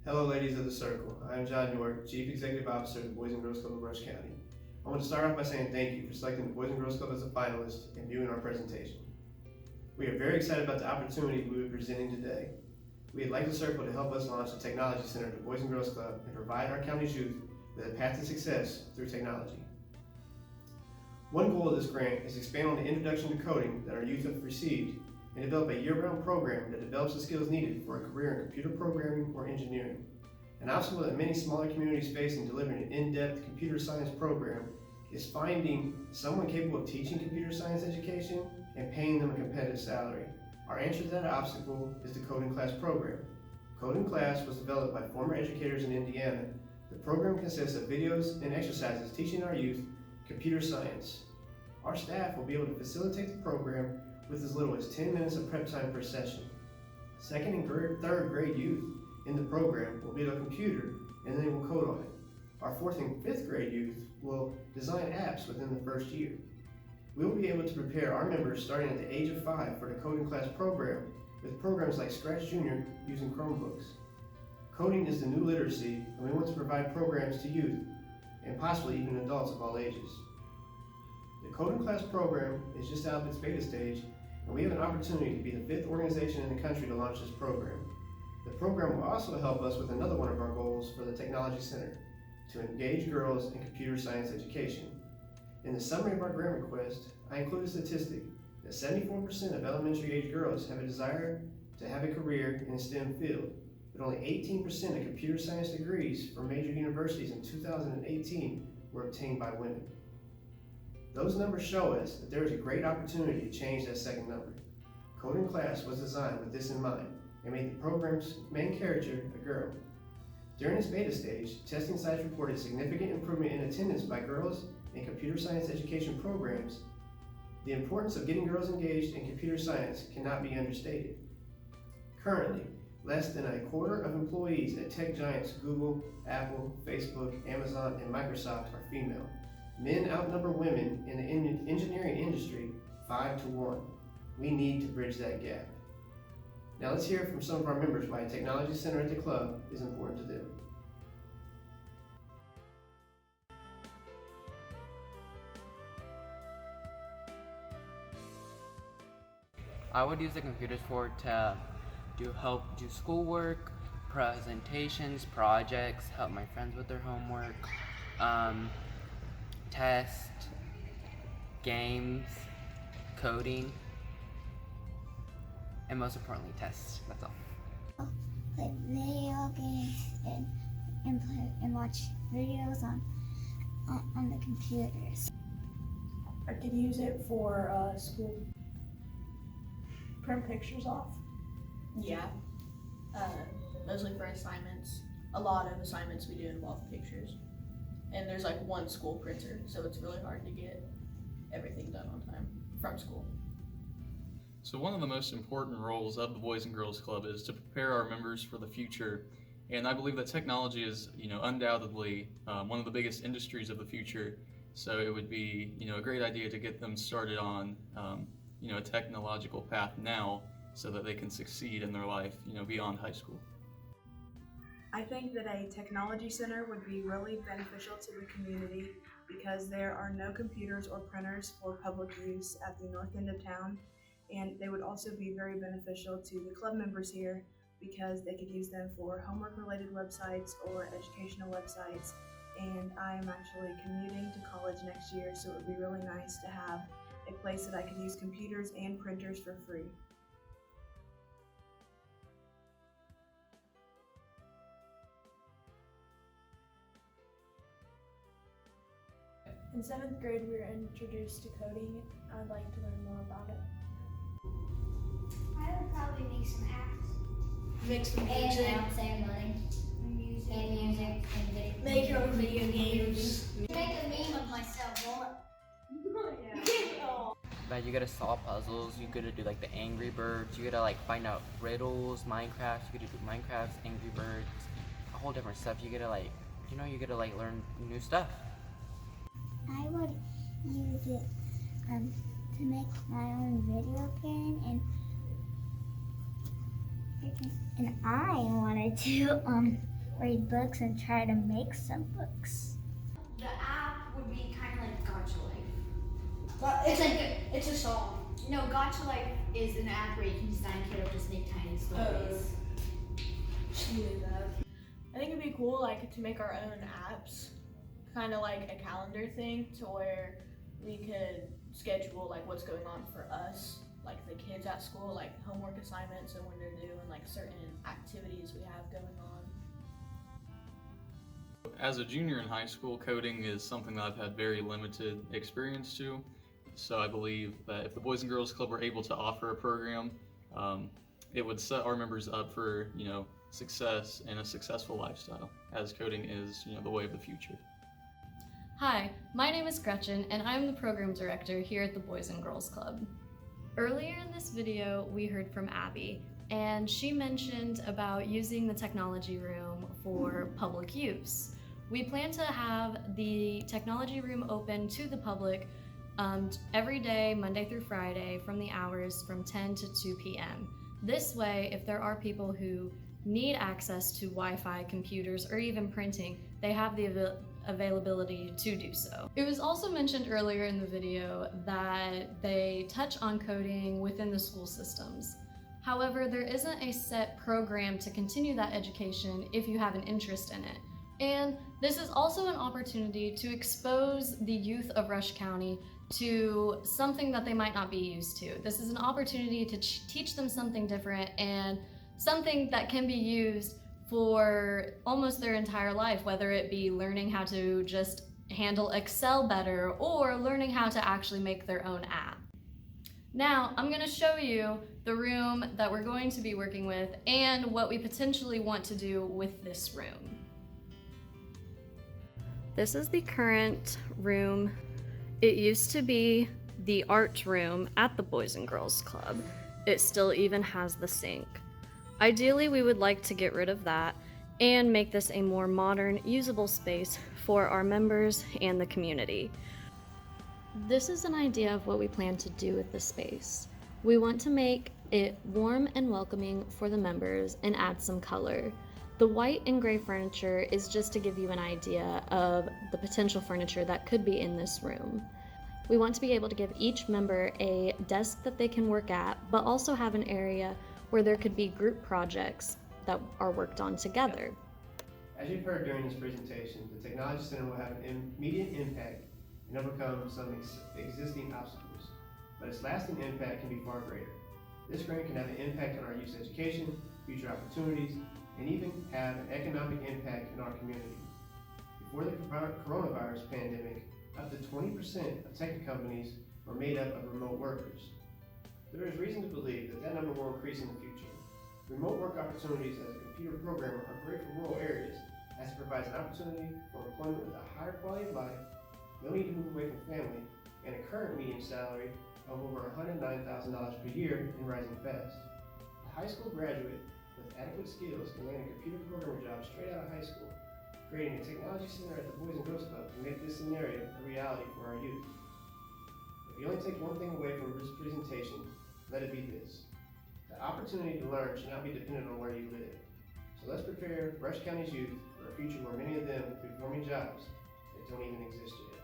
Hello, ladies of the Circle. I am John York, Chief Executive Officer of the Boys and Girls Club of Rush County. I want to start off by saying thank you for selecting the Boys and Girls Club as a finalist and viewing our presentation. We are very excited about the opportunity we will be presenting today. We would like the Circle to help us launch the Technology Center at the Boys and Girls Club and provide our county's youth with a path to success through technology. One goal of this grant is to expand on the introduction to coding that our youth have received and develop a year-round program that develops the skills needed for a career in computer programming or engineering. An obstacle that many smaller communities face in delivering an in-depth computer science program is finding someone capable of teaching computer science education and paying them a competitive salary. Our answer to that obstacle is the Coding Class program. Coding Class was developed by former educators in Indiana. The program consists of videos and exercises teaching our youth computer science. Our staff will be able to facilitate the program with as little as 10 minutes of prep time per session. Second and third grade youth in the program will be on a computer and they will code on it. Our fourth and fifth grade youth will design apps within the first year. We will be able to prepare our members starting at the age of 5 for the Coding Class program with programs like Scratch Junior using Chromebooks. Coding is the new literacy, and we want to provide programs to youth and possibly even adults of all ages. The Coding Class program is just out of its beta stage, and we have an opportunity to be the 5th organization in the country to launch this program. The program will also help us with another one of our goals for the Technology Center, to engage girls in computer science education. In the summary of our grant request, I include a statistic that 74% of elementary age girls have a desire to have a career in a STEM field, but only 18% of computer science degrees from major universities in 2018 were obtained by women. Those numbers show us that there is a great opportunity to change that second number. Coding Class was designed with this in mind and made the program's main character a girl. During its beta stage, testing sites reported significant improvement in attendance by girls in computer science education programs. The importance of getting girls engaged in computer science cannot be understated. Currently, less than a quarter of employees at tech giants Google, Apple, Facebook, Amazon, and Microsoft are female. Men outnumber women in the engineering industry 5 to 1. We need to bridge that gap. Now let's hear from some of our members why a technology center at the club is important to them. I would use the computers to help do schoolwork, presentations, projects, help my friends with their homework, test, games, coding, and most importantly, tests. That's all. Play video games and play and watch videos on the computers. I could use it for school. Print pictures off. Yeah, mostly for assignments. A lot of assignments we do involve pictures. And there's like one school printer, so it's really hard to get everything done on time from school. So one of the most important roles of the Boys and Girls Club is to prepare our members for the future. And I believe that technology is, undoubtedly one of the biggest industries of the future. So it would be, a great idea to get them started on, a technological path now so that they can succeed in their life, beyond high school. I think that a technology center would be really beneficial to the community because there are no computers or printers for public use at the north end of town, and they would also be very beneficial to the club members here because they could use them for homework related websites or educational websites. And I am actually commuting to college next year, so it would be really nice to have a place that I could use computers and printers for free. In 7th grade, we were introduced to coding. I'd like to learn more about it. I would probably make some apps. Make some And music. ceremony. Music. And music and video. Make your own video games. Make a meme of myself, won't But you gotta solve puzzles, you gotta do like the Angry Birds, you gotta like find out riddles, Minecraft, you gotta do Minecraft, Angry Birds, a whole different stuff. You gotta like, you gotta like learn new stuff. I would use it to make my own video game, and I wanted to read books and try to make some books. The app would be kind of like Gotcha Life. But It's like it's a song. no, Gotcha Life is an app where you can design characters, make tiny stories. I think it'd be cool like to make our own apps, kind of like a calendar thing, to where we could schedule like what's going on for us, like the kids at school, like homework assignments and when they're due, and like certain activities we have going on. As a junior in high school, coding is something that I've had very limited experience to. So I believe that if the Boys and Girls Club were able to offer a program, it would set our members up for, success and a successful lifestyle, as coding is, the way of the future. Hi, my name is Gretchen, and I'm the program director here at the Boys and Girls Club. Earlier in this video, we heard from Abby, and she mentioned about using the technology room for public use. We plan to have the technology room open to the public every day, Monday through Friday, from the hours from 10 to 2 p.m. This way, if there are people who need access to Wi-Fi, computers, or even printing, they have the availability to do so. It was also mentioned earlier in the video that they touch on coding within the school systems. However, there isn't a set program to continue that education if you have an interest in it. And this is also an opportunity to expose the youth of Rush County to something that they might not be used to. This is an opportunity to teach them something different and something that can be used for almost their entire life, whether it be learning how to just handle Excel better or learning how to actually make their own app. Now, I'm going to show you the room that we're going to be working with and what we potentially want to do with this room. This is the current room. It used to be the art room at the Boys and Girls Club. It still even has the sink. Ideally, we would like to get rid of that and make this a more modern, usable space for our members and the community. This is an idea of what we plan to do with the space. We want to make it warm and welcoming for the members and add some color. The white and gray furniture is just to give you an idea of the potential furniture that could be in this room. We want to be able to give each member a desk that they can work at, but also have an area where there could be group projects that are worked on together. As you've heard during this presentation, the Technology Center will have an immediate impact and overcome some existing obstacles, but its lasting impact can be far greater. This grant can have an impact on our youth education, future opportunities, and even have an economic impact in our community. Before the coronavirus pandemic, up to 20% of tech companies were made up of remote workers. There is reason to believe that number will increase in the future. Remote work opportunities as a computer programmer are great for rural areas, as it provides an opportunity for employment with a higher quality of life, no need to move away from family, and a current median salary of over $109,000 per year and rising fast. A high school graduate with adequate skills can land a computer programmer job straight out of high school. Creating a technology center at the Boys and Girls Club can make this scenario a reality for our youth. If you only take one thing away from this presentation, let it be this. The opportunity to learn should not be dependent on where you live. So let's prepare Rush County's youth for a future where many of them will be performing jobs that don't even exist yet.